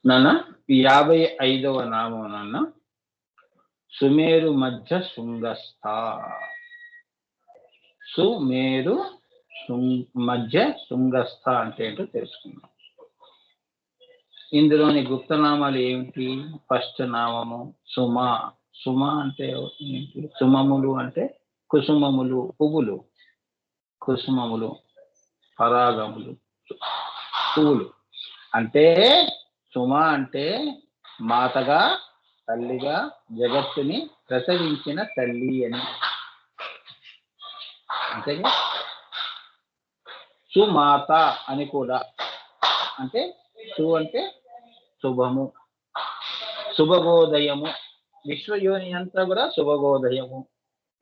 నాన్న 55వ నామం నాన్న సుమేరు మధ్య శృంగస్థ. సుమేరు మధ్య శృంగస్థ అంటే ఏంటో తెలుసుకుందాం. ఇందులోని గుప్తనామాలు ఏమిటి? ఫస్ట్ నామము సుమ. సుమ అంటే ఏంటి? సుమములు అంటే కుసుమములు, పువ్వులు, కుసుమములు, పరాగములు, పువ్వులు. అంటే సుమ అంటే మాతగా, తల్లిగా జగత్తుని ప్రసవించిన తల్లి అని. అంతేగా సుమాత అని కూడా. అంటే సు అంటే శుభము, శుభగోదయము. విశ్వయోని అంతా కూడా శుభగోదయము.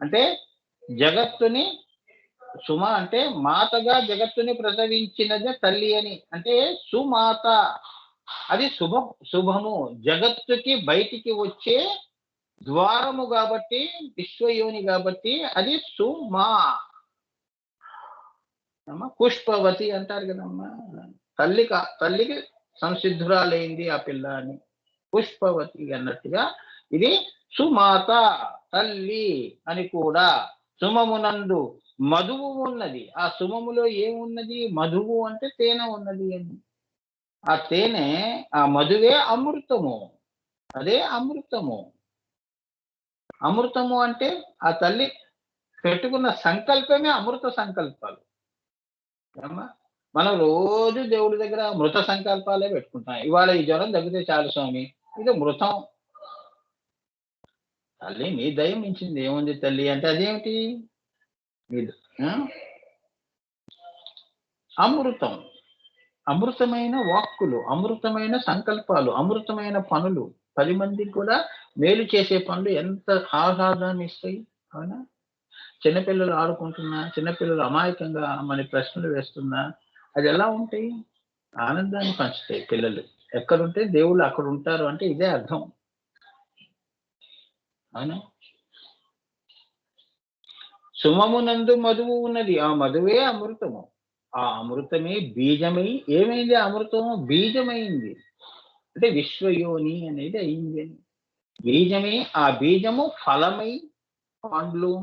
అంటే జగత్తుని, సుమ అంటే మాతగా జగత్తుని ప్రసవించినదే తల్లి అని. అంటే సుమాత అది శుభము, జగత్తుకి బయటికి వచ్చే ద్వారము కాబట్టి, విశ్వయోని కాబట్టి అది సుమా. పుష్పవతి అంటారు కదమ్మా, తల్లికి సంసిద్ధురాలైంది ఆ పిల్ల అని. పుష్పవతి అన్నట్టుగా ఇది సుమాత, తల్లి అని కూడా. సుమమునందు మధువు ఉన్నది. ఆ సుమములో ఏమున్నది? మధువు అంటే తేనె ఉన్నది అని. ఆ తేనె, ఆ మధువే అమృతము. అదే అమృతము. అమృతము అంటే ఆ తల్లి పెట్టుకున్న సంకల్పమే అమృత సంకల్పాలు. మనం రోజు దేవుడి దగ్గర మృత సంకల్పాలే పెట్టుకుంటాం. ఇవాళ ఈ జ్వరం తగ్గితే చాలు స్వామి, ఇది మృతం. తల్లి నీ దయం మించింది ఏముంది తల్లి అంటే అదేమిటి? అమృతం. అమృతమైన వాక్కులు, అమృతమైన సంకల్పాలు, అమృతమైన పనులు, 10 మందికి కూడా మేలు చేసే పనులు ఎంత ఆహ్లాదాన్ని ఇస్తాయి. అవునా? చిన్నపిల్లలు ఆడుకుంటున్నా, చిన్నపిల్లలు అమాయకంగా మన ప్రశ్నలు వేస్తున్నా అది ఎలా ఉంటాయి? ఆనందాన్ని పంచుతాయి. పిల్లలు ఎక్కడుంటే దేవుళ్ళు అక్కడ ఉంటారు అంటే ఇదే అర్థం. అవునా? సుమమునందు మధువు ఉన్నది. ఆ మధువే అమృతము. ఆ అమృతమే బీజమై ఏమైంది? అమృతము బీజమైంది. అంటే విశ్వయోని అనేది అయింది అని. బీజమే, ఆ బీజము ఫలమై పండ్లు.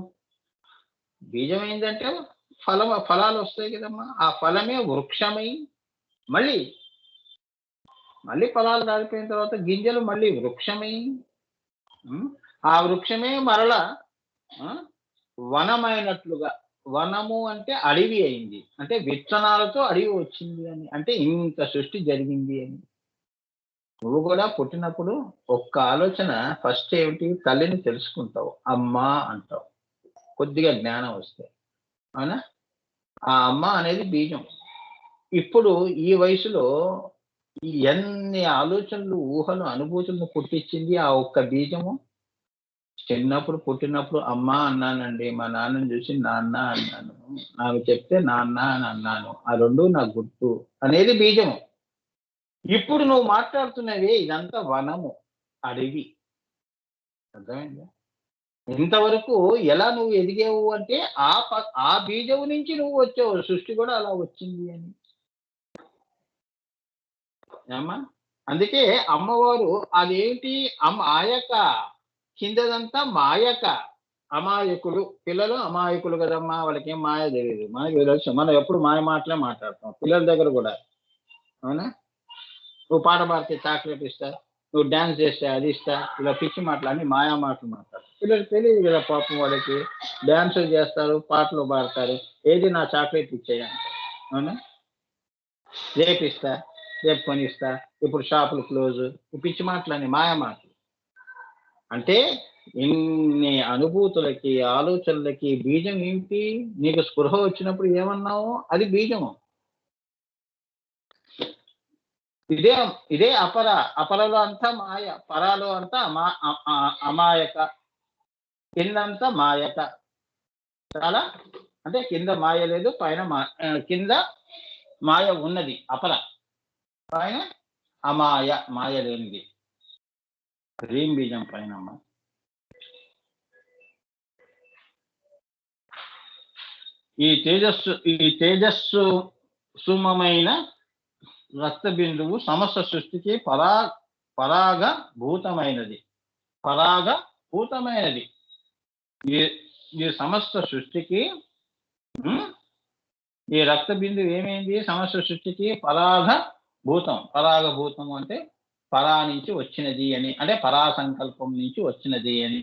బీజమైందంటే ఫలాలు వస్తాయి కదమ్మా. ఆ ఫలమే వృక్షమై మళ్ళీ ఫలాలు రాలిపోయిన తర్వాత గింజలు మళ్ళీ వృక్షమై, ఆ వృక్షమే మరలా వనమైనట్లుగా. వనము అంటే అడవి అయింది. అంటే విత్తనాలతో అడవి వచ్చింది అని. అంటే ఇంత సృష్టి జరిగింది అని. నువ్వు కూడా పుట్టినప్పుడు ఒక్క ఆలోచన ఫస్ట్ ఏమిటి? తల్లిని తెలుసుకుంటావు, అమ్మా అంటావు, కొద్దిగా జ్ఞానం వస్తే. అవునా? ఆ అమ్మ అనేది బీజం. ఇప్పుడు ఈ వయసులో ఎన్ని ఆలోచనలు, ఊహలు, అనుభూతులను పుట్టించింది ఆ ఒక్క బీజము. చిన్నప్పుడు పుట్టినప్పుడు అమ్మ అన్నానండి, మా నాన్నని చూసి నాన్న అన్నాను, నాకు చెప్తే నాన్న అని అన్నాను, ఆ రెండు నాకు గుర్తు అనేది బీజము. ఇప్పుడు నువ్వు మాట్లాడుతున్నవి ఇదంతా వనము, అడవి. అర్థమైందా? ఇంతవరకు ఎలా నువ్వు ఎదిగావు అంటే ఆ బీజము నుంచి నువ్వు వచ్చావు. సృష్టి కూడా అలా వచ్చింది అని. ఏమ్మా? అందుకే అమ్మవారు అదేంటి ఆయక, కిందదంతా మాయక. అమాయకులు పిల్లలు, అమాయకులు కదమ్మా, వాళ్ళకి ఏం మాయ తెలియదు. మనకి తెలుసు, మనం ఎప్పుడు మాయ మాటలే మాట్లాడతాం పిల్లల దగ్గర కూడా. అవునా? నువ్వు పాట పాడితే చాక్లెట్ ఇస్తా, నువ్వు డ్యాన్స్ చేస్తే అది ఇస్తా, ఇలా పిచ్చి మాటలు అన్ని మాయా మాటలు మాట్లాడతారు. పిల్లలు తెలియదు కదా పాపం, వాళ్ళకి డ్యాన్సులు చేస్తారు, పాటలు పాడతారు, ఏది నా చాక్లెట్ ఇచ్చేయండి. అవునా? రేపు ఇస్తా, రేపు కొనిస్తా, ఇప్పుడు షాపులు క్లోజ్, పిచ్చి మాటలని మాయా మాటలు. అంటే ఇన్ని అనుభూతులకి, ఆలోచనలకి బీజం ఏమిటి? నీకు స్పృహ వచ్చినప్పుడు ఏమన్నావు? అది బీజము. ఇదే అపరలో అంతా మాయ, పరాలో అంతా అమాయక, కిందంతా మాయక. చాలా అంటే కింద మాయ లేదు, పైన కింద మాయ ఉన్నది అపర, పైన మాయ లేనిది హ్రీం బీజం పైన. ఈ తేజస్సు సుమమైన రక్త బిందువు సమస్త సృష్టికి పరాగభూతమైనది. పరాగభూతమైనది ఈ ఈ సమస్త సృష్టికి. ఈ రక్త బిందువు ఏమైంది? సమస్త సృష్టికి పరాగభూతం అంటే పరా నుంచి వచ్చినది అని, అంటే పరా సంకల్పం నుంచి వచ్చినది అని.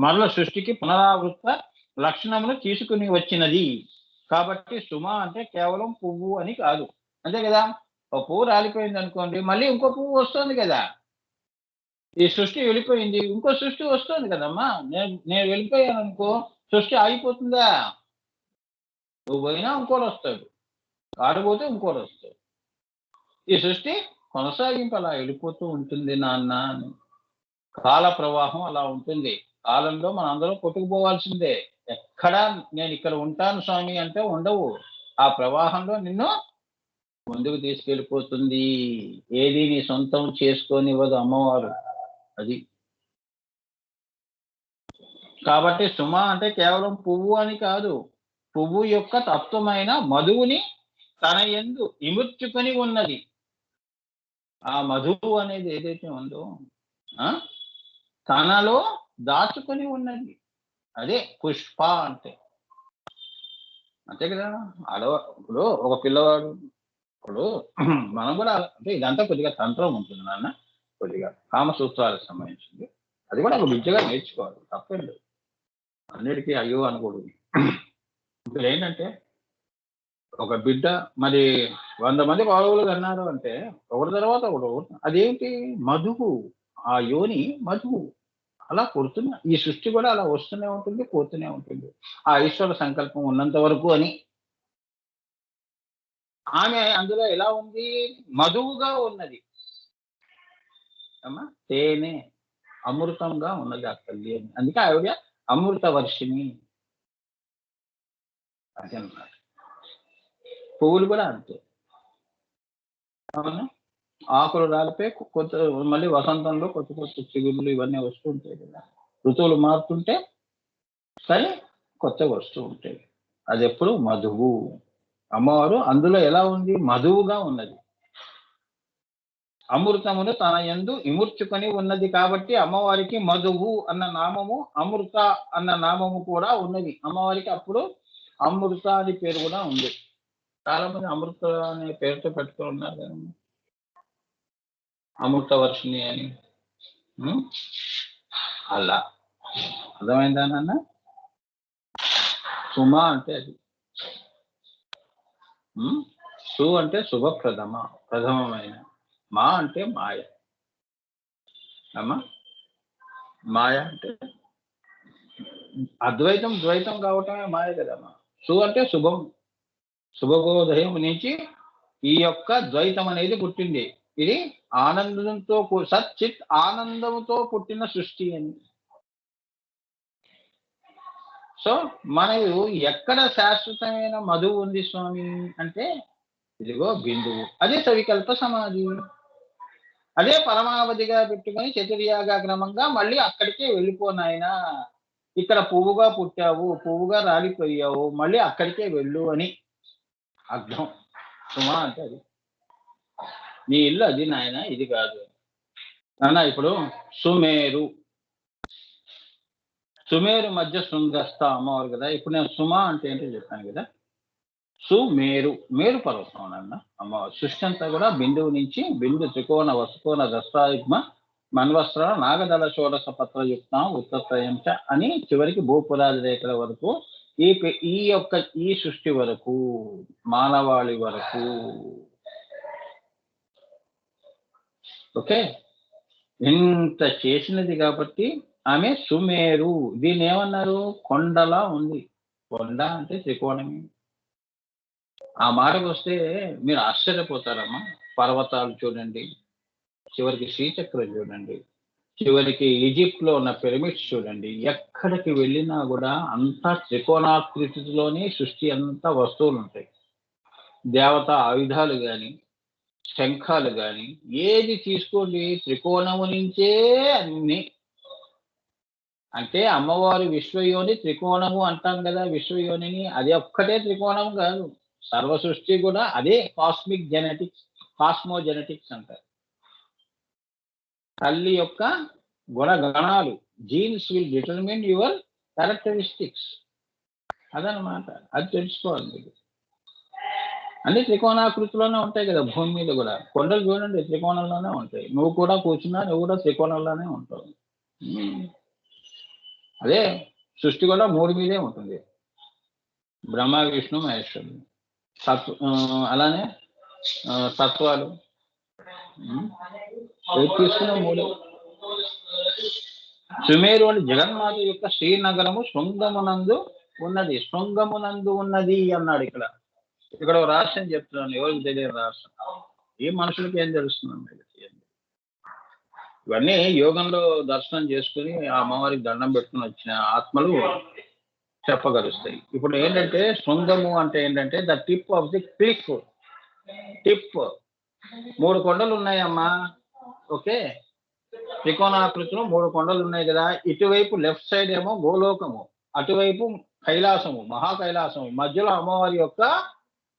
మరల సృష్టికి పునరావృత లక్షణములు తీసుకుని వచ్చినది. కాబట్టి సుమ అంటే కేవలం పువ్వు అని కాదు, అంతే కదా. ఒక పువ్వు రాలిపోయింది అనుకోండి, మళ్ళీ ఇంకో పువ్వు వస్తుంది కదా. ఈ సృష్టి వెళ్ళిపోయింది, ఇంకో సృష్టి వస్తుంది కదమ్మా. నేను వెళ్ళిపోయాను అనుకో, సృష్టి ఆగిపోతుందా? నువ్వు పోయినా ఇంకోటి వస్తాడు, ఆడిపోతే ఇంకోటి వస్తాడు. ఈ సృష్టి కొనసాగింపు అలా వెళ్ళిపోతూ ఉంటుంది నాన్న. కాల ప్రవాహం అలా ఉంటుంది. కాలంలో మనం అందరం కొట్టుకుపోవాల్సిందే. ఎక్కడా నేను ఇక్కడ ఉంటాను స్వామి అంటే ఉండవు. ఆ ప్రవాహంలో నిన్ను ముందుకు తీసుకెళ్ళిపోతుంది. ఏది నీ సొంతం చేసుకోనివ్వదు అమ్మవారు. అది కాబట్టి సుమ అంటే కేవలం పువ్వు అని కాదు, పువ్వు యొక్క తత్వమైన మధువుని తన యందు ఇముడ్చుకొని ఉన్నది. ఆ మధువు అనేది ఏదైతే ఉందో తనలో దాచుకొని ఉన్నది. అదే పుష్ప అంటే. అంతే కదా. ఇప్పుడు ఒక పిల్లవాడు, ఇప్పుడు మనం కూడా అంటే ఇదంతా కొద్దిగా తంత్రం ఉంటుంది నాన్న, కొద్దిగా కామసూత్రాలకు సంబంధించింది. అది కూడా ఒక విద్యగా నేర్చుకోవాలి, తప్పేం లేదు. అన్నిటికీ అయ్యో అనకూడదు. ఇప్పుడు ఏంటంటే ఒక బిడ్డ మరి 100 మంది పావులు అన్నారు అంటే ఒకటి తర్వాత ఒకటి, అదేంటి? మధువు. ఆ యోని మధువు అలా కొడుతున్నా. ఈ సృష్టి కూడా అలా వస్తూనే ఉంటుంది, పోతూనే ఉంటుంది. ఆ ఈశ్వర సంకల్పం ఉన్నంత వరకు అని. ఆమె అందులో ఎలా ఉంది? మధువుగా ఉన్నది అమ్మా. తేనె అమృతంగా ఉన్నది ఆ తల్లి అని. అందుకే ఆవిడ అమృత వర్షిణి అది అన్నమాట. పువ్వులు కూడా అంతే. అవునా? ఆకులు రాలిపే కొత్త, మళ్ళీ వసంతంలో కొత్త కొత్త చిగుళ్ళు ఇవన్నీ వస్తూ ఉంటాయి కదా. ఋతువులు మారుతుంటే సరే కొత్తగా వస్తూ ఉంటాయి. అది ఎప్పుడు మధువు. అమ్మవారు అందులో ఎలా ఉంది? మధువుగా ఉన్నది. అమృతమును తన యందు ఇముర్చుకొని ఉన్నది కాబట్టి అమ్మవారికి మధువు అన్న నామము, అమృత అన్న నామము కూడా ఉన్నది అమ్మవారికి. అప్పుడు అమృత అని పేరు కూడా ఉంది. చాలా మంది అమృత అనే పేరుతో పెట్టుకుని ఉన్నారు కదా, అమృత వర్షిణి అని. అలా అర్థమైందా నాన్న? సుమ అంటే అది. సు అంటే ప్రథమమైన. మా అంటే మాయ. అమ్మా మాయ అంటే అద్వైతం ద్వైతం కావటమే మాయ కదమ్మా. సు అంటే శుభం, శుభబోధయం నుంచి ఈ యొక్క ద్వైతం అనేది పుట్టింది. ఇది ఆనందంతో సచ్చిత్ ఆనందంతో పుట్టిన సృష్టి అని. సో మనకు ఎక్కడ శాశ్వతమైన మధువు ఉంది స్వామి అంటే ఇదిగో బిందువు. అదే సవికల్ప సమాధి. అదే పరమావధిగా పెట్టుకొని చతుర్యాగ క్రమంగా మళ్ళీ అక్కడికే వెళ్ళిపోనాయనా. ఇక్కడ పువ్వుగా పుట్టావు, పువ్వుగా రాలిపోయావు, మళ్ళీ అక్కడికే వెళ్ళు అని అర్థం. సుమా అంటే అది. నీ ఇల్లు అది నాయన, ఇది కాదు నాన్న. ఇప్పుడు సుమేరు మధ్య శృంగస్థ అమ్మవారు కదా. ఇప్పుడు నేను సుమ అంటే ఏంటో చెప్పాను కదా. మేరు పర్వతం నాన్న అమ్మవారు. సృష్టి అంతా కూడా బిందువు నుంచి బిందు త్రికోణ వసుకోణ దస్తాయుగ్మ మన్వస్త్ర నాగదళ షోడశ పత్రయుక్తం ఉత్తత్రయంచ అని చివరికి భూపురాది రేఖల వరకు ఈ యొక్క ఈ సృష్టి వరకు మానవాళి వరకు. ఓకే, ఇంత చేసినది కాబట్టి ఆమె సుమేరు. దీన్ని ఏమన్నారు? కొండలా ఉంది. కొండ అంటే త్రికోణమే. ఆ మాటకు వస్తే మీరు ఆశ్చర్యపోతారమ్మా. పర్వతాలు చూడండి, చివరికి శ్రీచక్రం చూడండి, చివరికి ఈజిప్ట్ లో ఉన్న పిరమిడ్స్ చూడండి. ఎక్కడికి వెళ్ళినా కూడా అంతా త్రికోణాకృతిలోనే సృష్టి అంతా వస్తువులు ఉంటాయి. దేవత ఆయుధాలు కానీ, శంఖాలు కానీ, ఏది తీసుకోండి త్రికోణము నుంచే అన్ని. అంటే అమ్మవారు విశ్వయోని త్రికోణము అంటాం కదా, విశ్వయోనిని. అది ఒక్కటే త్రికోణం కాదు, సర్వ సృష్టి కూడా అదే కాస్మిక్ జెనెటిక్స్, కాస్మోజెనెటిక్స్ అంటారు. తల్లి యొక్క గుణగణాలు, jeans will determine your characteristics. అదనమాట, అది తెలుసుకోవాలి మీరు. అన్ని త్రికోణాకృతిలోనే ఉంటాయి కదా, భూమి మీద కూడా కొండలు చూడండి త్రికోణంలోనే ఉంటాయి. నువ్వు కూడా కూర్చున్నా నువ్వు కూడా త్రికోణంలోనే ఉంటావు. అదే సృష్టి కూడా 3 మీదే ఉంటుంది, బ్రహ్మ విష్ణు మహేశ్వరుడు. అలానే తత్వాలు తీసుకున్న 3. సుమేరు అని జగన్మాత యొక్క శ్రీనగరము శృంగమునందు ఉన్నది, శృంగమునందు ఉన్నది అన్నాడు. ఇక్కడ రాష్ట్రం చెప్తున్నాను, ఎవరికి తెలియదు రాష్ట్రం. ఏ మనుషులకి ఏం తెలుస్తుంది? ఇవన్నీ యోగంలో దర్శనం చేసుకుని ఆ అమ్మవారికి దండం పెట్టుకుని వచ్చిన ఆత్మలు చెప్పగలుస్తాయి. ఇప్పుడు ఏంటంటే శృంగము అంటే ఏంటంటే the tip of the click. Tip 3 కొండలు ఉన్నాయమ్మా. ఓకే, త్రికోణాకృతిలో 3 కొండలు ఉన్నాయి కదా. ఇటువైపు లెఫ్ట్ సైడ్ ఏమో గోలోకము, అటువైపు కైలాసము, మహా కైలాసము. మధ్యలో అమ్మవారి యొక్క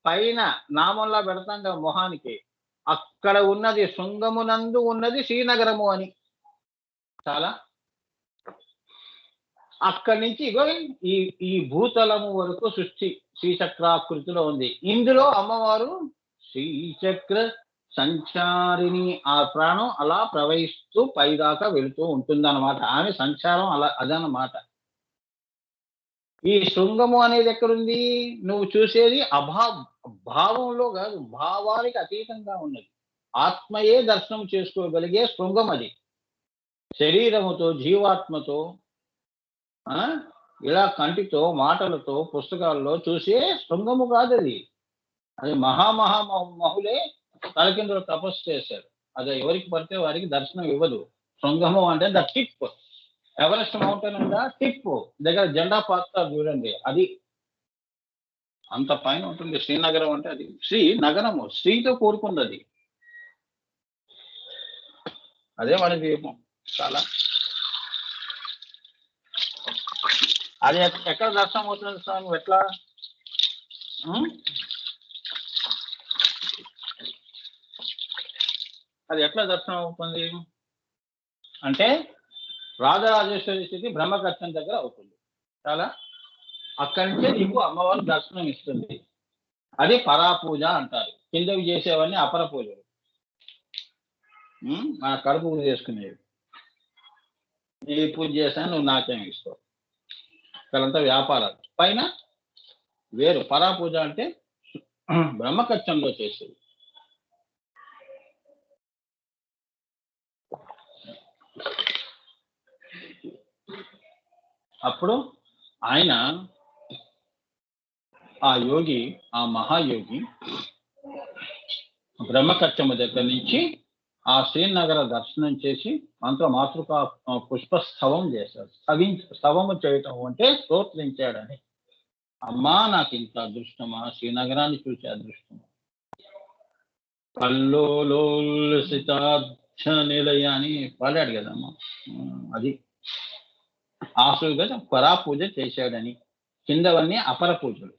పైన నామంలా పెడతాం కదా మొహానికి, అక్కడ ఉన్నది శృంగమునందు ఉన్నది శ్రీనగరము అని. చాలా అక్కడి నుంచి ఈ భూతలము వరకు సృష్టి శ్రీచక్రాకృతిలో ఉంది. ఇందులో అమ్మవారు శ్రీచక్ర సంచారిని. ఆ ప్రాణం అలా ప్రవహిస్తూ పైదాకా వెళుతూ ఉంటుందన్నమాట. ఆమె సంచారం అలా అదన్నమాట. ఈ శృంగము అనేది ఎక్కడుంది? నువ్వు చూసేది భావంలో కాదు, భావానికి అతీతంగా ఉన్నది. ఆత్మయే దర్శనం చేసుకోగలిగే శృంగం అది. శరీరముతో, జీవాత్మతో, ఇలా కంటితో, మాటలతో, పుస్తకాల్లో చూసే శృంగము కాదు అది. అది మహులే తలకిందులు తపస్సు చేశారు. అది ఎవరికి పడితే వారికి దర్శనం ఇవ్వదు. శృంగము అంటే ద టిప్. ఎవరెస్ట్ మౌంటైన్ ఉందా, టిప్ దగ్గర జెండా పాత్ర చూడండి, అది అంత పైన ఉంటుంది. శ్రీనగరం అంటే అది శ్రీ నగరము, శ్రీతో కూడుకుంది అది. అదే మన దీపం. చాలా అది ఎక్కడ దర్శనం అవుతుంది స్వామి? ఎట్లా? అది ఎట్లా దర్శనం అవుతుంది అంటే రాజరాజేశ్వరి స్థితి బ్రహ్మకర్షణ దగ్గర అవుతుంది. చాలా అక్కడి నుంచే నీకు అమ్మవారు దర్శనం ఇస్తుంది. అది పరాపూజ అంటారు. కిందవి చేసేవన్నీ అపర పూజలు, మన కడుపు చేసుకునేవి. నీ పూజ చేశాను, నువ్వు నాకేం ఇస్తావు, ఇక్కడంతా వ్యాపారాలు. పైన వేరు. పరాపూజ అంటే బ్రహ్మకర్షణలో చేసేది. అప్పుడు ఆయన ఆ యోగి, ఆ మహాయోగి బ్రహ్మకర్షమ దగ్గర నుంచి ఆ శ్రీనగర దర్శనం చేసి మాతృక పుష్పస్తవం చేశాడు. స్తవము చేయటం అంటే స్తోత్రించాడని. అమ్మా నాకు ఇంత అదృష్టమా, శ్రీనగరాన్ని చూసే అదృష్టమా. కల్లోలోల్సితార్థ నిలయ అని పాడాడు కదమ్మా. అది ఆసుగా పరాపూజ చేశాడని. కిందవన్నీ అపర పూజలు.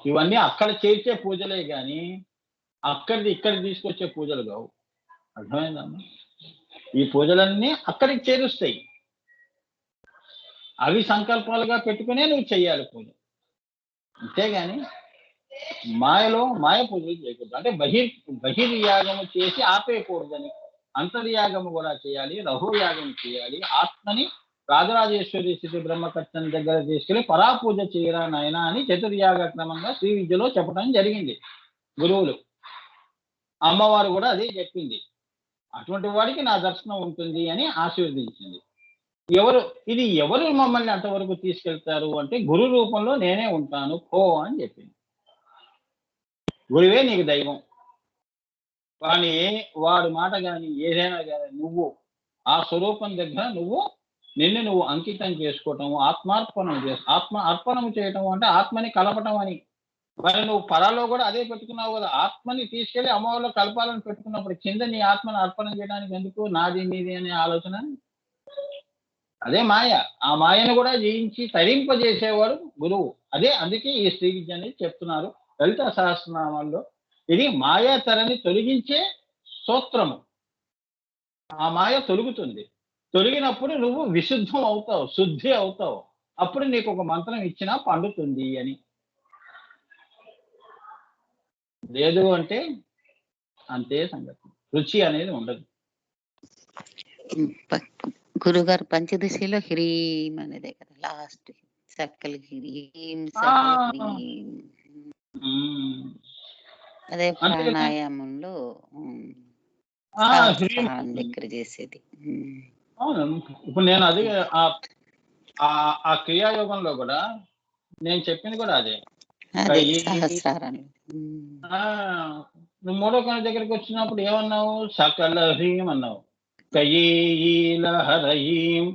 ఇవన్నీ అక్కడ చేర్చే పూజలే కానీ అక్కడిది ఇక్కడ తీసుకొచ్చే పూజలు కావు. అర్థమైందమ్మా? ఈ పూజలన్నీ అక్కడికి చేరుస్తాయి. అవి సంకల్పాలుగా పెట్టుకునే నువ్వు చెయ్యాలి పూజ. అంతేగాని మాయ పూజలు చేయకూడదు. అంటే బహిర్యాగము చేసి ఆపేయకూడదని. అంతర్యాగము కూడా చేయాలి, రహోయాగం చేయాలి. ఆత్మని రాజరాజేశ్వరి స్థితి బ్రహ్మకర్షణ దగ్గర తీసుకెళ్లి పరాపూజ చేయరా నాయన అని చతుర్యాగ క్రమంగా శ్రీ విద్యలో చెప్పడం జరిగింది గురువులు. అమ్మవారు కూడా అదే చెప్పింది. అటువంటి వాడికి నా దర్శనం ఉంటుంది అని ఆశీర్వదించింది. ఎవరు మమ్మల్ని అంతవరకు తీసుకెళ్తారు అంటే గురు రూపంలో నేనే ఉంటాను పో అని చెప్పింది. గురువే నీకు దైవం. వాడి మాట కానీ ఏదైనా కానీ నువ్వు ఆ స్వరూపం దగ్గర నువ్వు అంకితం చేసుకోవటము, ఆత్మ అర్పణం చేయటం అంటే ఆత్మని కలపటం అని. మరి నువ్వు పరాలో కూడా అదే పెట్టుకున్నావు కదా. ఆత్మని తీసుకెళ్లి అమ్మవారిలో కలపాలని పెట్టుకున్నప్పుడు కింద నీ ఆత్మను అర్పణం చేయడానికి ఎందుకు నాది నీది అనే ఆలోచన? అదే మాయ. ఆ మాయను కూడా జయించి తరింపజేసేవాడు గురువు. అదే అందుకే ఈ శ్రీ విద్య అనేది చెప్తున్నారు లలిత సహస్రనామాల్లో. ఇది మాయా తెరని తొలగించే స్తోత్రము. ఆ మాయ తొలుగుతుంది. తొలగినప్పుడు నువ్వు విశుద్ధం అవుతావు, శుద్ధి అవుతావు. అప్పుడు నీకు ఒక మంత్రం ఇచ్చినా పండుతుంది అని. లేదు అంటే అంతే సంగతి. రుచి అనేది ఉండదు. గురుగారు పంచదశలో హ్రీం అనేదే కదా లాస్ట్. సకల హ్రీం సకల హ్రీం. అదే ప్రాణాయామంలో దగ్గర చేసేది. అవును. ఇప్పుడు నేను అది ఆ క్రియాయోగంలో కూడా నేను చెప్పింది కూడా అదే. నువ్వు మూడో కణ దగ్గరికి వచ్చినప్పుడు ఏమన్నావు? సకల హ్రీం అన్నావు. కయీలహరీం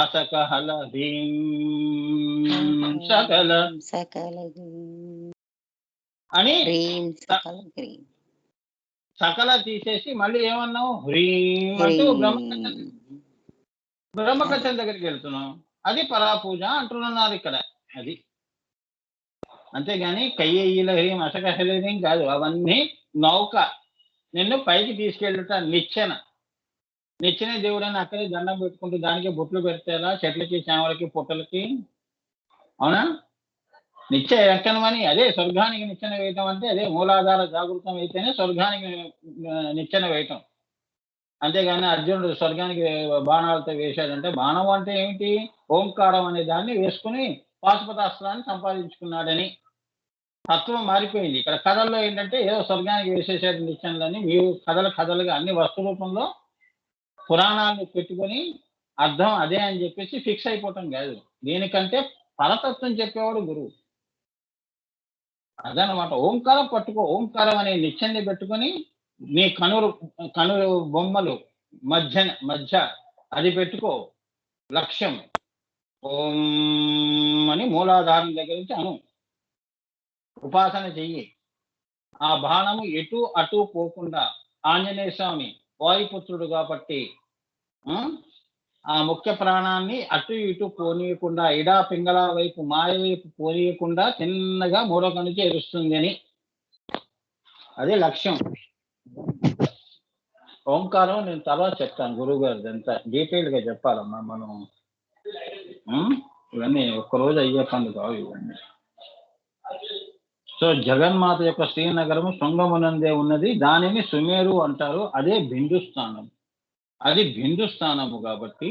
అసకహల హ్రీం సకల సకల అని హ్రీం సకల తీసేసి మళ్ళీ ఏమన్నావు? హ్రీం అంటూ బ్రహ్మకథం దగ్గరికి వెళ్తున్నావు. అది పరాపూజ అంటున్నారు ఇక్కడ. అది అంతేగాని కయ్యేయిల హ్రీం అసకహలీం కాదు. అవన్నీ నౌక నిన్ను పైకి తీసుకెళ్ళట. నిచ్చెన దేవుడని అక్కడే దండం పెట్టుకుంటూ దానికి బొట్లు పెడతారా చెట్లకి, చేమలకి, పుట్టలకి? అవునా? నిత్య ఎక్కనమని అదే స్వర్గానికి నిచ్చెన వేయటం అంటే అదే మూలాధార జాగృతం అయితేనే స్వర్గానికి నిచ్చెన వేయటం. అంతేగాని అర్జునుడు స్వర్గానికి బాణాలతో వేశాడంటే, బాణం అంటే ఏమిటి? ఓంకారం అనే దాన్ని వేసుకుని పాశుపతాస్త్రాన్ని సంపాదించుకున్నాడని. తత్వం మారిపోయింది. ఇక్కడ కథల్లో ఏంటంటే ఏదో స్వర్గానికి వేసేసాడు నిచ్చెనలని. మీరు కథలుగా అన్ని వస్తు రూపంలో పురాణాలను పెట్టుకొని అర్థం అదే అని చెప్పేసి ఫిక్స్ అయిపోవటం కాదు. దీనికంటే పరతత్వం చెప్పేవాడు గురువు. అదనమాట. ఓంకారం పట్టుకో. ఓంకారం అనే నిత్యాన్ని పెట్టుకొని నీ కనులు బొమ్మలు మధ్య అది పెట్టుకో. లక్ష్యం ఓం అని మూలాధారం దగ్గర నుంచి అను ఉపాసన చెయ్యి. ఆ బాణము ఎటు అటు పోకుండా ఆంజనేయ స్వామి వాయుపుత్రుడు కాబట్టి ఆ ముఖ్య ప్రాణాన్ని అటు ఇటు పోనీయకుండా, ఇడా పింగళ వైపు మాయ వైపు పోనీయకుండా చిన్నగా మూడో కనుక ఎరుస్తుంది అని. అదే లక్ష్యం. ఓంకారం నేను తర్వాత చెప్తాను. గురువు గారిది అంతా డీటెయిల్గా చెప్పాలమ్మా మనం. ఇవన్నీ ఒక్కరోజు అయ్యే పనులు కావు ఇవన్నీ. సో జగన్మాత యొక్క శ్రీనగరము శృంగమునందే ఉన్నది. దానిని సుమేరు అంటారు. అదే బిందుస్థానం. అది బిందుస్థానము కాబట్టి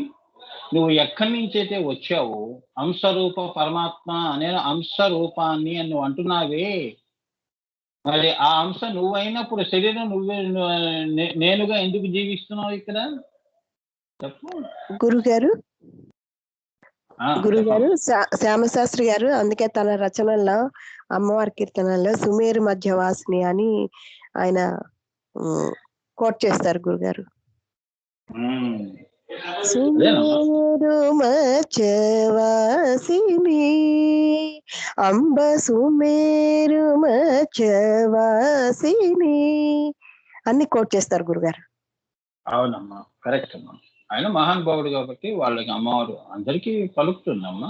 నువ్వు ఎక్కడి నుంచి అయితే వచ్చావు, అంశరూప పరమాత్మ అనే అంశరూపాన్ని అని నువ్వు అంటున్నావే, మరి ఆ అంశ నువ్వైనప్పుడు శరీరం నువ్వే నేనుగా ఎందుకు జీవిస్తున్నావు ఇక్కడ? చెప్పు గురుగారు. శ్యామశాస్త్రి గారు అందుకే తన రచనల్లో అమ్మవారి కీర్తనల్లో సుమేరు మధ్యవాసిని అని ఆయన కోట్ చేస్తారు గురుగారు. సుమేరు మధ్యవాసిని అంబ సుమేరు మధ్యవాసిని అన్ని కోట్ చేస్తారు గురుగారు. అవునమ్మా, కరెక్ట్ అమ్మా. ఆయన మహానుభావుడు కాబట్టి వాళ్ళకి అమ్మవారు అందరికీ పలుకుతుందమ్మా.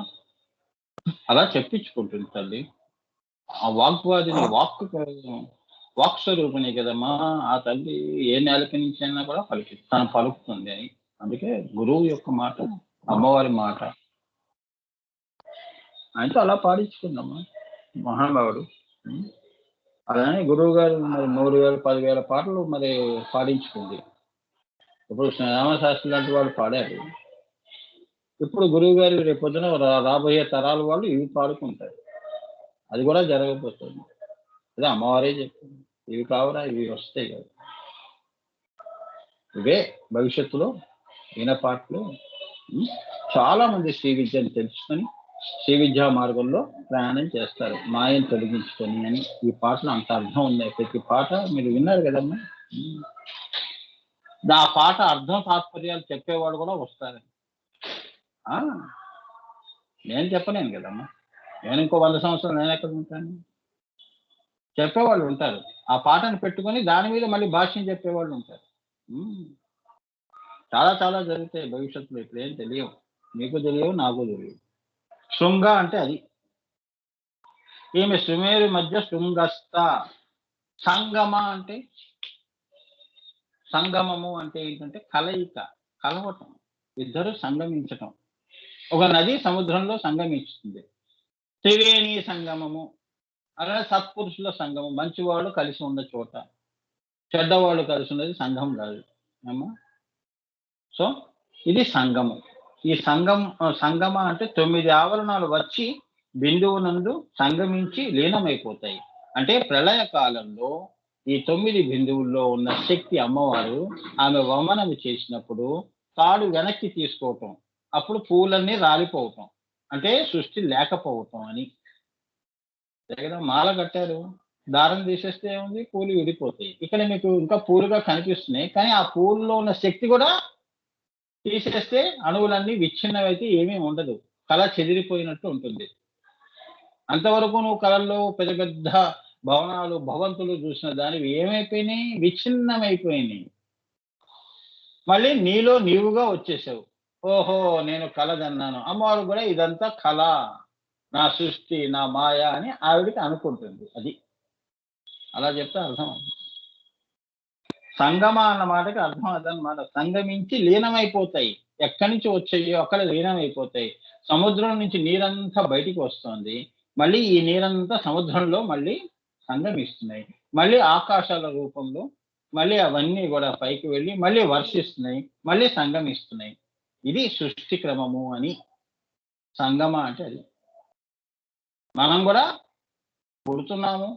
అలా చెప్పించుకుంటుంది తల్లి. ఆ వాగ్వాదిని వాక్ స్వరూపిణి కదమ్మా ఆ తల్లి. ఏ నేలకి నుంచి అయినా కూడా తను పలుకుతుంది అని. అందుకే గురువు యొక్క మాట, అమ్మవారి మాట. ఆయనతో అలా పాడించుకుందమ్మా మహానుభావుడు. అలానే గురువు గారు మరి 100,000 10,000 పాటలు మరి పాడించుకుంది. ఇప్పుడు రామశాస్త్రి లాంటి వాళ్ళు పాడారు. ఇప్పుడు గురువు గారు రేపు పొద్దున రాబోయే తరాల వాళ్ళు ఇవి పాడుకుంటారు. అది కూడా జరగబోతుంది. అదే అమ్మవారే చెప్తుంది, ఇవి కావురా ఇవి వస్తాయి కదా. ఇవే భవిష్యత్తులో ఈయన పాటలు చాలా మంది శ్రీ విద్యను తెలుసుకొని శ్రీ విద్యా మార్గంలో ప్రయాణం చేస్తారు, మాయను తొలగించుకొని అని. ఈ పాటలు అంత అర్థం ఉన్నాయి. ప్రతి పాట మీరు విన్నారు కదమ్మా. ఆ పాట అర్థం తాత్పర్యాలు చెప్పేవాడు కూడా వస్తారు. నేను చెప్పలేను కదమ్మా. నేను ఇంకో 100 సంవత్సరాలు నేను ఎక్కడ ఉంటాను? చెప్పేవాళ్ళు ఉంటారు. ఆ పాటను పెట్టుకొని దాని మీద మళ్ళీ భాష్యం చెప్పేవాళ్ళు ఉంటారు. చాలా చాలా జరుగుతాయి భవిష్యత్తులో. ఇప్పుడు ఏం తెలియవు. మీకు తెలియవు, నాకు తెలియదు. శృంగ అంటే అది. ఈమె సుమేరు మధ్య శృంగస్థ. సంగమ అంటే, సంగమము అంటే ఏంటంటే కలయిక, కలవటం, ఇద్దరు సంగమించటం. ఒక నది సముద్రంలో సంగమిస్తుంది. త్రివేణి సంగమము, అలాగే సత్పురుషుల సంగమం, మంచివాళ్ళు కలిసి ఉన్న చోట, చెడ్డవాళ్ళు కలిసి ఉన్నది సంఘం కాదు అమ్మా. సో ఇది సంగమం. ఈ సంగమ అంటే 9 ఆవరణాలు వచ్చి బిందువు నందు సంగమించి లీనమైపోతాయి. అంటే ప్రళయ కాలంలో ఈ 9 బిందువుల్లో ఉన్న శక్తి అమ్మవారు ఆమె వమనం చేసినప్పుడు తాడు వెనక్కి తీసుకోవటం, అప్పుడు పూలన్నీ రాలిపోవటం, అంటే సృష్టి లేకపోవటం అని. దగ్గర మాల కట్టారు, దారం తీసేస్తే ఏముంది, పూలు విడిపోతాయి. ఇక్కడ మీకు ఇంకా పూలుగా కనిపిస్తున్నాయి, కానీ ఆ పూల్లో ఉన్న శక్తి కూడా తీసేస్తే అణువులన్నీ విచ్ఛిన్నమైతే ఏమీ ఉండదు, కళ చెదిరిపోయినట్టు ఉంటుంది. అంతవరకు నువ్వు కళల్లో పెద్ద పెద్ద భవనాలు భవంతులు చూసిన దానివి ఏమైపోయినాయి, విచ్ఛిన్నమైపోయినాయి. మళ్ళీ నీలో నీవుగా వచ్చేసావు. ఓహో నేను కళదన్నాను, అమ్మవారు కూడా ఇదంతా కళ, నా సృష్టి, నా మాయ అని ఆవిడికి అనుకుంటుంది. అది అలా చెప్తే అర్థం. సంగమ అన్న మాటకి అర్థం అదనమాట. సంగమించి లీనమైపోతాయి. ఎక్కడి నుంచి వచ్చాయో అక్కడ లీనమైపోతాయి. సముద్రం నుంచి నీరంతా బయటికి వస్తుంది, మళ్ళీ ఈ నీరంతా సముద్రంలో మళ్ళీ సంగమిస్తున్నాయి, మళ్ళీ ఆకాశాల రూపంలో మళ్ళీ అవన్నీ కూడా పైకి వెళ్ళి మళ్ళీ వర్షిస్తున్నాయి, మళ్ళీ సంగమిస్తున్నాయి. ఇది సృష్టి క్రమము అని. సంగమ అంటే అది. మనం కూడా పుడుతున్నాము,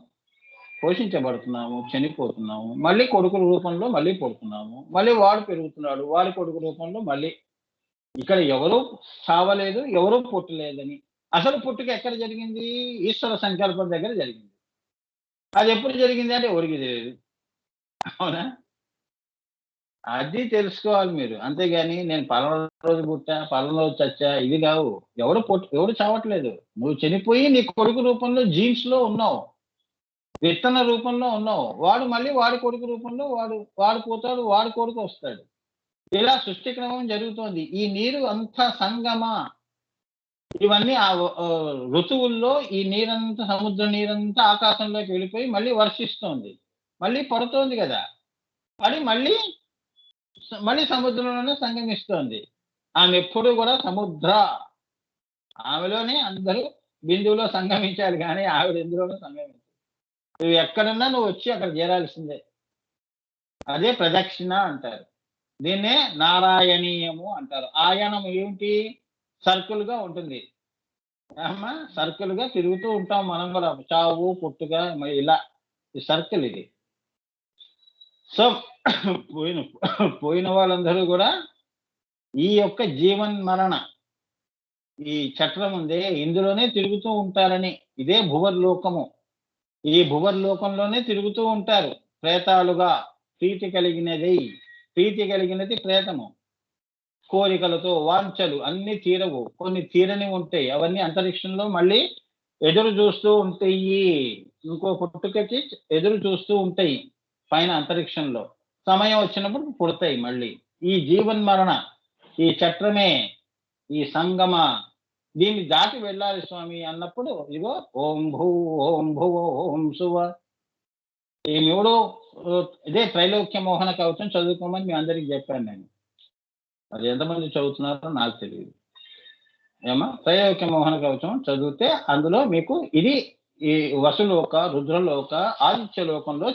పోషించబడుతున్నాము, చనిపోతున్నాము, మళ్ళీ కొడుకుల రూపంలో మళ్ళీ పుడుతున్నాము, మళ్ళీ వాడు పెరుగుతున్నాడు, వాడి కొడుకు రూపంలో మళ్ళీ. ఇక్కడ ఎవరూ చావలేదు, ఎవరూ పుట్టలేదని. అసలు పుట్టుక ఎక్కడ జరిగింది? ఈశ్వర సంకల్పం దగ్గర జరిగింది. అది ఎప్పుడు జరిగింది అంటే ఎవరికి తెలియదు. అవునా? అది తెలుసుకోవాలి మీరు. అంతేగాని నేను పలానా రోజు పుట్టా, పలానా రోజు చచ్చా, ఇది కావు. ఎవరు చావట్లేదు. నువ్వు చనిపోయి నీ కొడుకు రూపంలో జీన్స్ లో ఉన్నావు, విత్తన రూపంలో ఉన్నావు. వాడు మళ్ళీ వాడి కొడుకు రూపంలో వాడు పోతాడు, వాడి కొడుకు వస్తాడు. ఇలా సృష్టి క్రమం జరుగుతోంది. ఈ నీరు అంతా సంగమ. ఇవన్నీ ఆ ఋతువుల్లో ఈ నీరంతా, సముద్ర నీరంతా ఆకాశంలోకి వెళ్ళిపోయి మళ్ళీ వర్షిస్తోంది, మళ్ళీ పడుతోంది కదా, అది మళ్ళీ సముద్రంలోనే సంగమిస్తోంది. ఆమె ఎప్పుడు కూడా సముద్ర, ఆమెలోనే అందరూ బిందువులో సంగమించాలి, కానీ ఆవిడ ఎందులోనూ సంగమించాలి. నువ్వు ఎక్కడున్నా నువ్వు వచ్చి అక్కడ చేరాల్సిందే. అదే ప్రదక్షిణ అంటారు. దీన్నే నారాయణీయము అంటారు. ఆయనం ఏమిటి? సర్కిల్ గా ఉంటుంది అమ్మా, సర్కిల్ గా తిరుగుతూ ఉంటాం మనం కూడా, చావు పుట్టుగా ఇలా ఈ సర్కిల్ ఇది. సో పోయిన వాళ్ళందరూ కూడా ఈ యొక్క జీవన్ మరణ, ఈ చక్రం ఉందే ఇందులోనే తిరుగుతూ ఉంటారని. ఇదే భువర్లోకము. ఈ భువర్లోకంలోనే తిరుగుతూ ఉంటారు ప్రేతాలుగా. ప్రీతి కలిగినది ప్రేతము. కోరికలతో వాంఛలు అన్ని తీరవు, కొన్ని తీరని ఉంటాయి. అవన్నీ అంతరిక్షంలో మళ్ళీ ఎదురు చూస్తూ ఉంటాయి, ఇంకో పుట్టుకకి ఎదురు చూస్తూ ఉంటాయి పైన అంతరిక్షంలో. సమయం వచ్చినప్పుడు పుడతాయి మళ్ళీ. ఈ జీవన్మరణ, ఈ చక్రమే ఈ సంగమ. దీన్ని దాటి వెళ్ళాలి స్వామి అన్నప్పుడు ఇగో ఓం భూ ఓం భువ ఓం శువ. ఏమివడో ఇదే త్రైలోక్య మోహన కవచం చదువుకోమని మీ అందరికి చెప్పాను నేను. అది ఎంతమంది చదువుతున్నారో నాకు తెలియదు. ఏమా త్రైలోక్య మోహన కవచం చదివితే అందులో మీకు ఇది ఈ వసులోక, రుద్రలోక, ఆదిత్య లోకంలో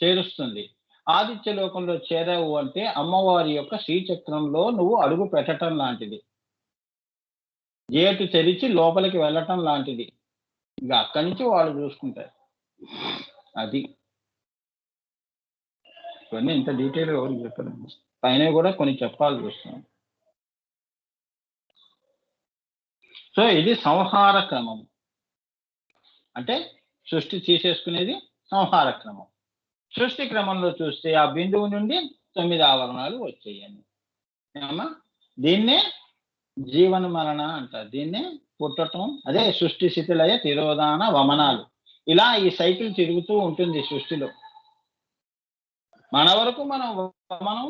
చేరుస్తుంది. ఆదిత్య లోకంలో చేరావు అంటే అమ్మవారి యొక్క శ్రీచక్రంలో నువ్వు అడుగు పెట్టడం లాంటిది, గేటు తెరిచి లోపలికి వెళ్ళటం లాంటిది. ఇక అక్కడి నుంచి వాళ్ళు చూసుకుంటారు. అది ఇవన్నీ ఇంత డీటెయిల్ ఎవరికి చెప్పారు, పైన కూడా కొన్ని చెప్పాల్సి వస్తుంది. సో ఇది సంహార క్రమం. అంటే సృష్టి తీసేసుకునేది సంహార క్రమం. సృష్టి క్రమంలో చూస్తే ఆ బిందువు నుండి 9 ఆవరణాలు వచ్చాయని ఏమా, దీన్నే జీవన మరణ అంటారు. దీన్నే పుట్టటం, అదే సృష్టి స్థితిలయ తిరోధాన వమనాలు. ఇలా ఈ సైకిల్ తిరుగుతూ ఉంటుంది సృష్టిలో. మన వరకు మనం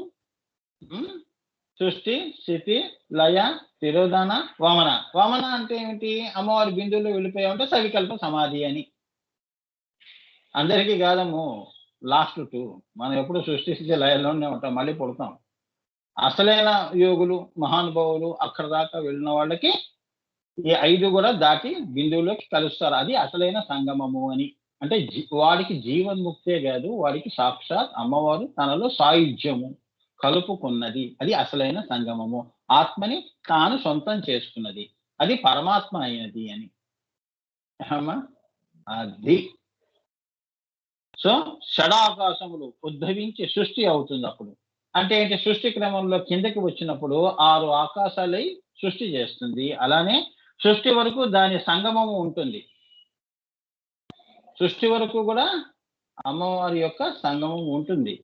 సృష్టి, స్థితి, లయ, తిరోధాన, వమన. వమన అంటే ఏమిటి? అమ్మవారి బిందువులు వెళ్ళిపోయా ఉంటే సవికల్ప సమాధి అని. అందరికీ కాదము, లాస్ట్ 2 మనం ఎప్పుడు సృష్టి, స్థితి, లయలోనే ఉంటాం, మళ్ళీ పుడతాం. అసలైన యోగులు, మహానుభావులు అక్కడ దాకా వెళ్ళిన వాళ్ళకి ఈ 5 కూడా దాటి బిందువులోకి కలుస్తారు. అది అసలైన సంగమము అని. అంటే వాడికి జీవన్ముక్తే కాదు, వాడికి సాక్షాత్ అమ్మవారు తనలో సాయుధ్యము కలుపుకున్నది. అది అసలైన సంగమము. ఆత్మని తాను సొంతం చేసుకున్నది, అది పరమాత్మ అయినది అని. అమ్మా, అది. సో షడాకాశములు ఉద్భవించి సృష్టి అవుతుంది అప్పుడు. అంటే ఏంటి? సృష్టి క్రమంలో కిందకి వచ్చినప్పుడు 6 ఆకాశాలై సృష్టి చేస్తుంది. అలానే సృష్టి వరకు దాని సంగమము ఉంటుంది. సృష్టి వరకు కూడా అమ్మవారి యొక్క సంగమం ఉంటుంది.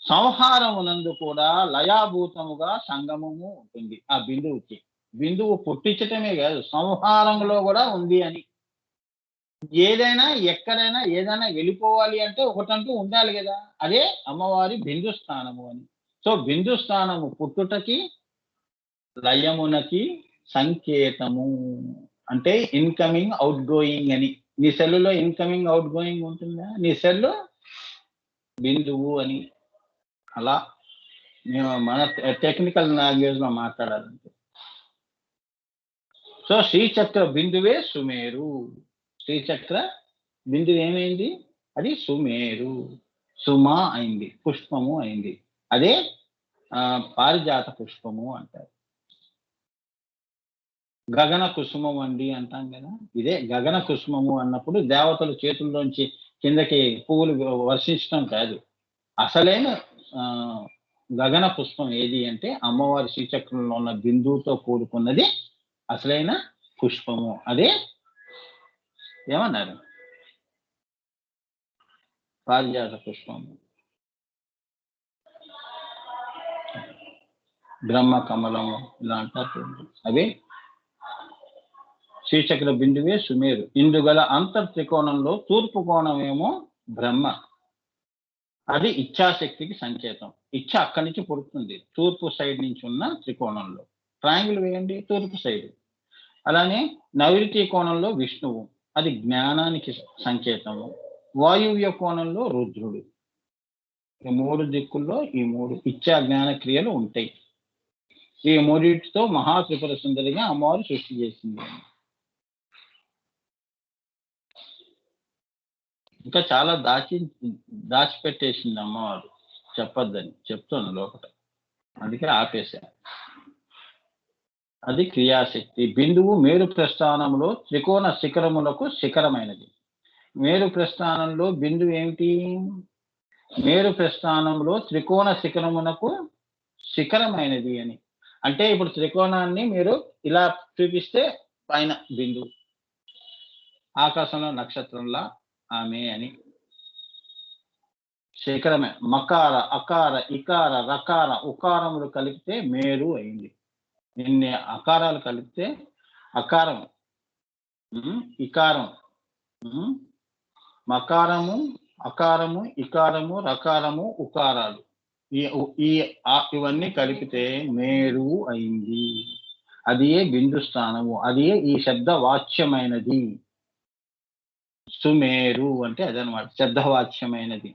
సంహారమునందు కూడా లయాభూతముగా సంగమము ఉంటుంది. ఆ బిందువుకి బిందువు పుట్టించటమే కాదు, సంహారంలో కూడా ఉంది అని. ఏదైనా ఎక్కడైనా ఏదైనా వెళ్ళిపోవాలి అంటే ఒకటంటూ ఉండాలి కదా, అదే అమ్మవారి బిందు స్థానము అని. సో బిందు స్థానము పుట్టుటకి, లయమునకి సంకేతము. అంటే ఇన్కమింగ్ అవుట్ గోయింగ్ అని. నీ సెల్లులో ఇన్కమింగ్ అవుట్ గోయింగ్ ఉంటుందా? నీ సెల్లు బిందువు అని. అలా మేము మన టెక్నికల్ లాంగ్వేజ్ లో మాట్లాడాలంటే. సో శ్రీచక్ర బిందువే సుమేరు. శ్రీచక్ర బిందువు ఏమైంది? అది సుమేరు. సుమ అయింది, పుష్పము అయింది. అదే పారిజాత పుష్పము అంటారు. గగన కుసుమం అండి అంటాం కదా, ఇదే గగన కుసుమము అన్నప్పుడు దేవతలు చేతుల్లోంచి కిందకి పువ్వులు వర్షించడం కాదు. అసలైన గగన పుష్పం ఏది అంటే అమ్మవారి శ్రీచక్రంలో ఉన్న బిందువుతో కూడుకున్నది అసలైన పుష్పము. అదే ఏమన్నారు? పారిజాత పుష్పము. బ్రహ్మ కమలము ఇలా అంటారు. అవి శ్రీచక్ర బిందువే సుమేరు. ఇందుగల అంతర్త్రికోణంలో తూర్పు కోణమేమో బ్రహ్మ. అది ఇచ్ఛాశక్తికి సంకేతం. ఇచ్ఛ అక్కడి నుంచి పుడుతుంది, తూర్పు సైడ్ నుంచి ఉన్న త్రికోణంలో. ట్రయాంగిల్ వేయండి, తూర్పు సైడ్. అలానే నైరుతి కోణంలో విష్ణువు, అది జ్ఞానానికి సంకేతము. వాయువ్య కోణంలో రుద్రుడు. ఈ 3 దిక్కుల్లో ఈ 3 ఇచ్ఛా జ్ఞాన క్రియలు ఉంటాయి. ఈ 3టితో మహాత్రిపుర సుందరిగా అమ్మవారు సృష్టి చేసింది. ఇంకా చాలా దాచిపెట్టేసింది అమ్మవారు, చెప్పొద్దని చెప్తాను లోపల, అందుకే ఆపేశాను. అది క్రియాశక్తి. బిందువు మేరు ప్రస్థానంలో త్రికోణ శిఖరములకు శిఖరమైనది. మేరు ప్రస్థానంలో బిందువు ఏమిటి? మేరు ప్రస్థానంలో త్రికోణ శిఖరమునకు శిఖరమైనది అని. అంటే ఇప్పుడు త్రికోణాన్ని మీరు ఇలా చూపిస్తే పైన బిందువు, ఆకాశంలో నక్షత్రంలా ఆమె అని. శిఖరమే. మకార, అకార, ఇకార, రకార, ఉకారములు కలిపితే మేరు అయింది. ఇన్ని అకారాలు కలిపితే అకారం, ఇకారం, మకారము, అకారము, ఇకారము, రకారము, ఉకారాలు, ఇవన్నీ కలిపితే మేరు అయింది. అది బిందు స్థానము. అది ఈ శబ్ద వాచ్యమైనది. సుమేరు అంటే అదనమాట, శబ్దవాచ్యమైనది.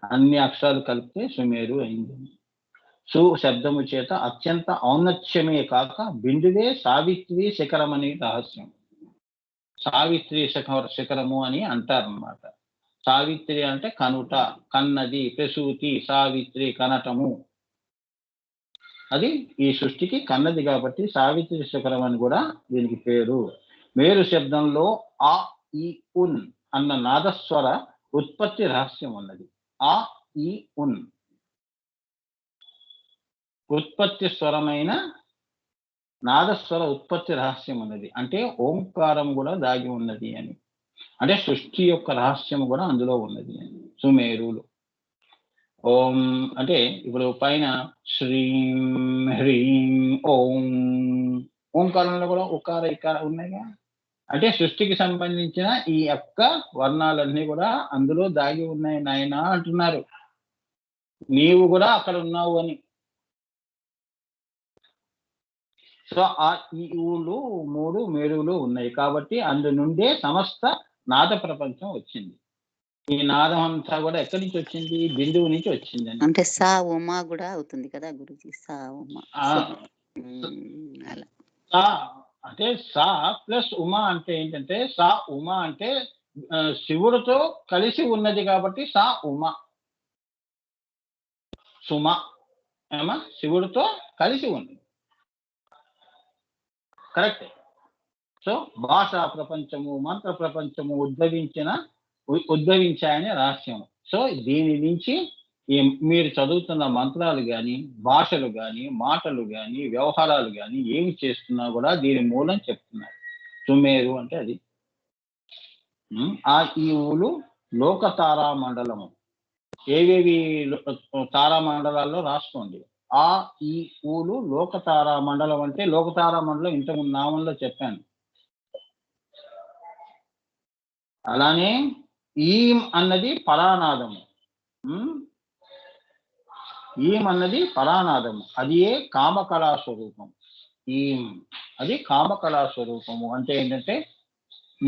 అన్ని అక్షరాలు కలిపితే సుమేరు అయింది. సు శబ్దము చేత అత్యంత ఔన్నత్యమే కాక బిందువే సావిత్రి శిఖరం అని రహస్యం. సావిత్రి శిఖరము అని అంటారన్నమాట. సావిత్రి అంటే కనుట, కన్నది, ప్రసూతి, సావిత్రి కనటము. అది ఈ సృష్టికి కన్నది కాబట్టి సావిత్రి శిఖరం అని కూడా దీనికి పేరు. మేరు శబ్దంలో ఆ, ఈ, ఉన్ అన్న నాదస్వర ఉత్పత్తి రహస్యం ఉన్నది. ఆ, ఈ, ఉన్ ఉత్పత్తి స్వరమైన నాదస్వర ఉత్పత్తి రహస్యం ఉన్నది. అంటే ఓంకారం కూడా దాగి ఉన్నది అని. అంటే సృష్టి యొక్క రహస్యం కూడా అందులో ఉన్నది అని. సుమేరులు ఓం అంటే ఇప్పుడు పైన శ్రీం, హ్రీం, ఓం, ఓంకారంలో కూడా ఉకార ఇకార ఉన్నాయిగా. అంటే సృష్టికి సంబంధించిన ఈ యొక్క వర్ణాలన్నీ కూడా అందులో దాగి ఉన్నాయి నాయనా అంటున్నారు. నీవు కూడా అక్కడ ఉన్నావు అని. సో ఆ ఈ ఊళ్ళు 3 మేరువులు ఉన్నాయి కాబట్టి అందు నుండే సమస్త నాద ప్రపంచం వచ్చింది. ఈ నాదం అంతా కూడా ఎక్కడి నుంచి వచ్చింది? బిందువు నుంచి వచ్చిందండి. అంటే సా ఉమా కూడా అవుతుంది కదా గురుజీ, సా ఉమా. ఆ, అలా సా అంటే సా ప్లస్ ఉమా అంటే ఏంటంటే, సా ఉమా అంటే శివుడితో కలిసి ఉన్నది కాబట్టి సా ఉమా. సుమ ఏమా శివుడితో కలిసి ఉంది. కరెక్ట్. సో భాషా ప్రపంచము, మంత్ర ప్రపంచము ఉద్భవించాయని రహస్యం. సో దీని నుంచి మీరు చదువుతున్న మంత్రాలు కానీ, భాషలు కానీ, మాటలు కానీ, వ్యవహారాలు కానీ ఏమి చేస్తున్నా కూడా దీని మూలం చెప్తున్నారు. సుమేరు అంటే అది. ఆ ఈ ఊలు లోక తారా మండలము. ఏవేవి తారా మండలాల్లో రాసుకోండి. ఆ ఈ ఊలు లోక తారా మండలం అంటే, లోక తారా మండలం ఇంతకు నామంలో చెప్పాను. అలానే ఈం అన్నది పరానాదము. ఈం అన్నది పరానాదము, అది ఏ కామకళా స్వరూపం. ఈం అది కామకళా స్వరూపము. అంటే ఏంటంటే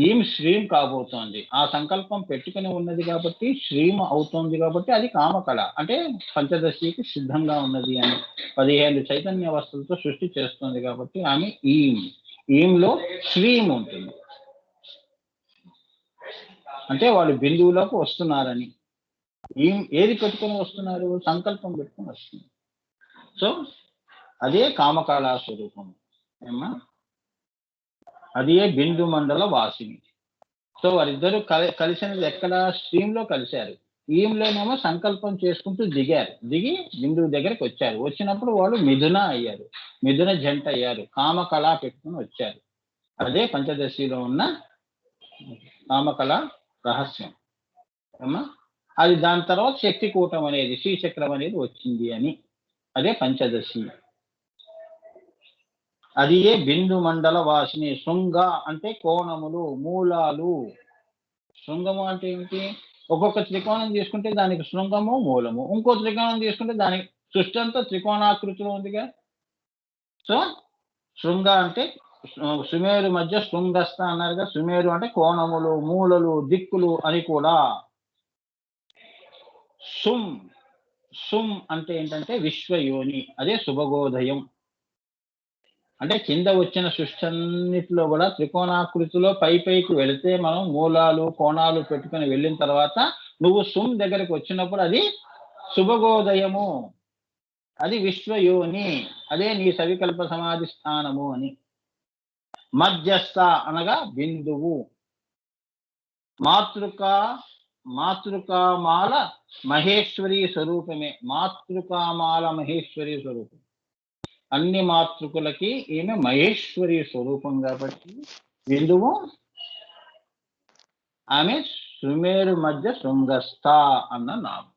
ఈం శ్రీం కాబోతోంది. ఆ సంకల్పం పెట్టుకుని ఉన్నది కాబట్టి శ్రీం అవుతోంది కాబట్టి అది కామకళ. అంటే పంచదశికి సిద్ధంగా ఉన్నది అని 15 చైతన్య వస్తువులతో సృష్టి చేస్తుంది కాబట్టి ఆమె ఈం. ఈంలో శ్రీం ఉంటుంది. అంటే వాళ్ళు బిందువులోకి వస్తున్నారని. ఏది పెట్టుకొని వస్తున్నారు? సంకల్పం పెట్టుకొని వస్తున్నారు. సో అదే కామకాళా స్వరూపం ఏమా, అదే బిందు మండల వాసిని. సో వారిద్దరూ కలిసినది ఎక్కడ? స్ట్రీమ్ లో కలిశారు. ఈయంలోనేమో సంకల్పం చేసుకుంటూ దిగారు. దిగి బిందువు దగ్గరికి వచ్చారు. వచ్చినప్పుడు వాళ్ళు మిథున అయ్యారు, మిథున జంట అయ్యారు, కామకళ పెట్టుకుని వచ్చారు. అదే పంచదశిలో ఉన్న కామకళ రహస్యం ఏమా. అది దాని తర్వాత శక్తికూటం అనేది, శ్రీచక్రం అనేది వచ్చింది అని. అదే పంచదశి. అది ఏ బిందు మండల వాసిని. శృంగ అంటే కోణములు, మూలాలు. శృంగము అంటే ఏమిటి? ఒక్కొక్క త్రికోణం తీసుకుంటే దానికి శృంగము మూలము, ఇంకో త్రికోణం తీసుకుంటే దానికి సృష్టి అంతా త్రికోణాకృతిలో ఉందిగా. సో శృంగ అంటే సుమేరు మధ్య శృంగస్థ అన్నారుగా. సుమేరు అంటే కోణములు, మూలలు, దిక్కులు అని కూడా. సుమ్ అంటే ఏంటంటే విశ్వయోని. అదే శుభగోదయం. అంటే కింద వచ్చిన సృష్టి అన్నిటిలో కూడా త్రికోణాకృతిలో పైకి వెళితే మనం మూలాలు, కోణాలు పెట్టుకుని వెళ్ళిన తర్వాత నువ్వు సుమ్ దగ్గరికి వచ్చినప్పుడు అది శుభగోదయము, అది విశ్వయోని, అదే నీ సవికల్ప సమాధి స్థానము అని. మధ్యస్థ అనగా బిందువు. మాతృకామాల మహేశ్వరి స్వరూపమే. మాతృకామాల మహేశ్వరి స్వరూపం. అన్ని మాతృకులకి ఈమె మహేశ్వరి స్వరూపం కాబట్టి బిందువు ఆమె సుమేరు మధ్య శృంగస్థ అన్న నామం.